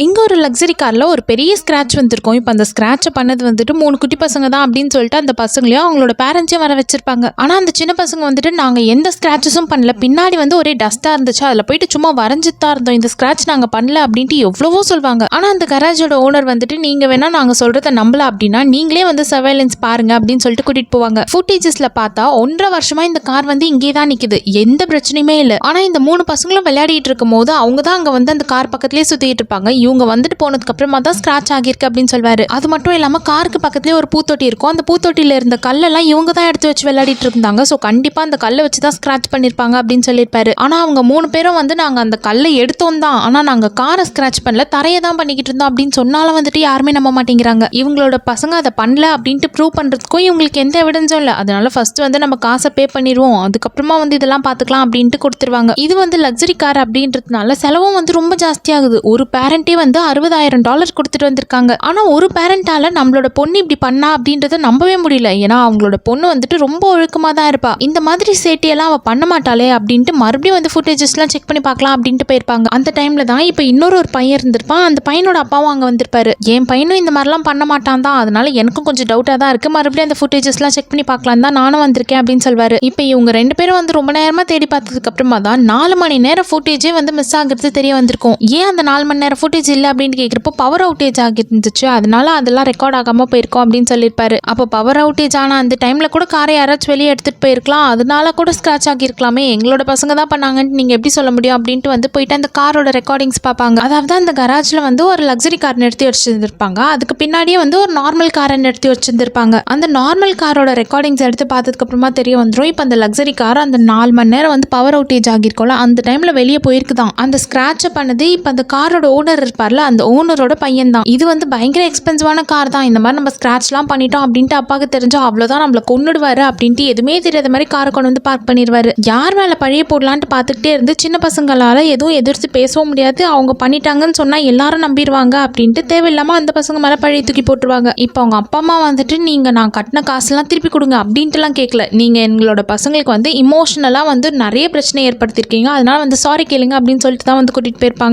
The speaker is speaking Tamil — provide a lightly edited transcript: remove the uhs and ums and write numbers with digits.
இங்கே ஒரு லக்ஸரி காரில் ஒரு பெரிய ஸ்க்ராட்ச் வந்திருக்கும். இப்போ அந்த ஸ்க்ராட்சை பண்ணது வந்துட்டு 3 குட்டி பசங்க தான் அப்படின்னு சொல்லிட்டு அந்த பசங்களையும் அவங்களோட பேரண்ட்ஸையும் வர வச்சிருப்பாங்க. ஆனால் அந்த சின்ன பசங்க வந்துட்டு நாங்கள் எந்த ஸ்க்ராட்சஸும் பண்ணல, பின்னாடி வந்து ஒரே டஸ்ட்டாக இருந்துச்சு, அதில் போயிட்டு சும்மா வரைஞ்சிட்டு தான் இருந்தோம், இந்த ஸ்க்ராட்ச் நாங்கள் பண்ணல அப்படின்ட்டு எவ்வளவோ சொல்லுவாங்க. ஆனால் அந்த கராஜோட ஓனர் வந்துட்டு நீங்கள் வேணா நாங்கள் சொல்கிறத நம்பல அப்படின்னா நீங்களே வந்து சர்வைலன்ஸ் பாருங்க அப்படின்னு சொல்லிட்டு கூட்டிகிட்டு போவாங்க. ஃபுட்டேஜஸில் பார்த்தா 1.5 வருஷமாக இந்த கார் வந்து இங்கே தான் நிற்குது, எந்த பிரச்சனையுமே இல்லை. ஆனால் இந்த 3 பசங்களும் விளையாடிட்டு இருக்கும் போது அவங்க தான் அங்கே வந்து அந்த கார் பக்கத்துலேயே சுற்றிட்டு இருப்பாங்க. இவங்க வந்துட்டு போனதுக்கு அப்புறமா தான் ஸ்கிராட்ச் ஆகியிருக்கு அப்படின்னு சொல்வாரு. அது மட்டும் இல்லாம காருக்கு பக்கத்துலேயே ஒரு பூத்தொட்டி இருக்கும், அந்த பூத்தொட்டியில இருந்த கல்லெல்லாம் இவங்க தான் எடுத்து வச்சு விளையாடிட்டு இருந்தாங்க. ஸோ கண்டிப்பா அந்த கல்லை வச்சு தான் ஸ்கிராட்ச் பண்ணிருப்பாங்க அப்படின்னு சொல்லியிருப்பாரு. ஆனா அவங்க 3 பேரும் வந்து நாங்க அந்த கல்லை எடுத்தோம் தான், ஆனா நாங்க காரை ஸ்கிராட்ச் பண்ணல, தரையை தான் பண்ணிக்கிட்டு இருந்தோம் அப்படின்னு சொன்னாலும் வந்துட்டு யாருமே நம்ப மாட்டேங்கிறாங்க. இவங்களோட பசங்க அதை பண்ணல அப்படின்ட்டு ப்ரூவ் பண்றதுக்கும் இவங்களுக்கு எந்த எவிடன்ஸும் இல்லை. அதனால ஃபர்ஸ்ட் வந்து நம்ம காசை பே பண்ணிடுவோம், அதுக்கப்புறமா வந்து இதெல்லாம் பார்த்துக்கலாம் அப்படின்ட்டு கொடுத்துருவாங்க. இது வந்து லக்ஸரி கார் அப்படின்றதுனால செலவும் வந்து ரொம்ப ஜாஸ்தியாகுது. ஒரு பேரண்டே வந்து $60,000 கொடுத்துட்டு வந்திருக்காங்க. ஆனா ஒரு பேரண்டால நம்மளோட பொண்ணு இப்படி பண்ணா அப்படின்றத நம்பவே முடியல. ஏன்னா அவங்களோட பொண்ணு வந்துட்டு ரொம்ப ஒழுக்கமா தான் இருப்பா, இந்த மாதிரி சேட்டியெல்லாம் அவ பண்ண மாட்டாளே அப்படின்ட்டு மறுபடியும் வந்து ஃபுட்டேஜஸ்லாம் செக் பண்ணி பார்க்கலாம் அப்படின்ட்டு போயிருப்பாங்க. அந்த டைம்ல தான் இப்போ இன்னொரு பையன் இருந்திருப்பான், அந்த பையனோட அப்பாவும் அங்கே வந்திருப்பாரு. என் பையனும் இந்த மாதிரிலாம் பண்ண மாட்டான் தான், அதனால எனக்கும் கொஞ்சம் டவுட்டாக தான் இருக்கு, மறுபடியும் அந்த ஃபுட்டேஜஸ்லாம் செக் பண்ணி பார்க்கலாம் தான் நானும் வந்திருக்கேன் அப்படின்னு சொல்வாரு. இப்போ இவங்க 2 பேரும் வந்து ரொம்ப நேரமா தேடி பார்த்ததுக்கு அப்புறமா தான் 4 மணி நேரம் ஃபுட்டேஜே வந்து மிஸ் ஆகுறது தெரிய வந்திருக்கும். ஏன் அந்த 4 மணி நேரம் ஃபுட்டேஜ் இல்லை அப்படின்னு கேட்குறப்போ பவர் அவுட்டேஜ் ஆகிருந்துச்சு, அதனால அதெல்லாம் ரெக்கார்ட் ஆகாம போயிருக்கோம் அப்படின்னு சொல்லியிருப்பாரு. அப்போ பவர் அவுட்டேஜ் ஆன அந்த டைம்ல கூட காரை யாராச்சும் வெளியே எடுத்துட்டு போயிருக்கலாம், அதனால கூட ஸ்கிராட்ச் ஆகிருக்கலாமே, எங்களோட பசங்க தான் பண்ணாங்கன்னு நீங்க எப்படி சொல்ல முடியும் அப்படின்ட்டு வந்து போயிட்டு அந்த காரோட ரெக்கார்டிங்ஸ் பார்ப்பாங்க. அதாவது அந்த கராஜ்ல வந்து ஒரு லக்ஸரி கார் நிறுத்தி வச்சிருந்திருப்பாங்க, அதுக்கு பின்னாடியே வந்து ஒரு நார்மல் காரை நிறுத்தி வச்சிருந்திருப்பாங்க. அந்த நார்மல் காரோட ரெக்கார்டிங்ஸ் எடுத்து பார்த்ததுக்கு அப்புறமா தெரிய வந்துடும், இப்போ அந்த லக்ஸரி கார் அந்த 4 மணி நேரம் வந்து பவர் அவுட்டேஜ் ஆகிருக்கும்ல, அந்த டைம்ல வெளியே போயிருக்குதான். அந்த ஸ்கிராட்சை பண்ணது இப்போ அந்த காரோட ஓனர் இருப்பார்ல, அந்த ஓனரோட பையன் தான். இது வந்து பயங்கர எக்ஸ்பென்சிவான கார் தான், இந்த மாதிரி நம்ம ஸ்கிராட்ச்லாம் பண்ணிட்டோம் அப்படின்ட்டு அப்பாவுக்கு தெரிஞ்சா அவ்வளோதான், நம்மளை கொன்னுடுவாரு அப்படின்ட்டு எதுவுமே தெரியாத மாதிரி காரை கொண்டு வந்து பார்க் பண்ணிடுவாரு. யார் மேலே பழைய போடலான்ட்டு பார்த்துக்கிட்டே இருந்து சின்ன பசங்களால் எதுவும் எதிர்த்து பேசவும் முடியாது, அவங்க பண்ணிட்டாங்கன்னு சொன்னால் எல்லாரும் நம்பிடுவாங்க அப்படின்ட்டு தேவையில்லாமல் அந்த பசங்க மேலே பழைய தூக்கி போட்டுருவாங்க. இப்போ அவங்க அப்பா அம்மா வந்துட்டு நீங்கள் நான் கட்டின காசுலாம் திருப்பி கொடுங்க அப்படின்ட்டுலாம் கேட்கல, நீங்கள் எங்களோட பசங்களுக்கு வந்து இமோஷனலாக வந்து நிறைய பிரச்சனை ஏற்படுத்தியிருக்கீங்க, அதனால வந்து சாரி கேளுங்க அப்படின்னு சொல்லிட்டு தான் வந்து கூட்டிகிட்டு போயிருப்பாங்க.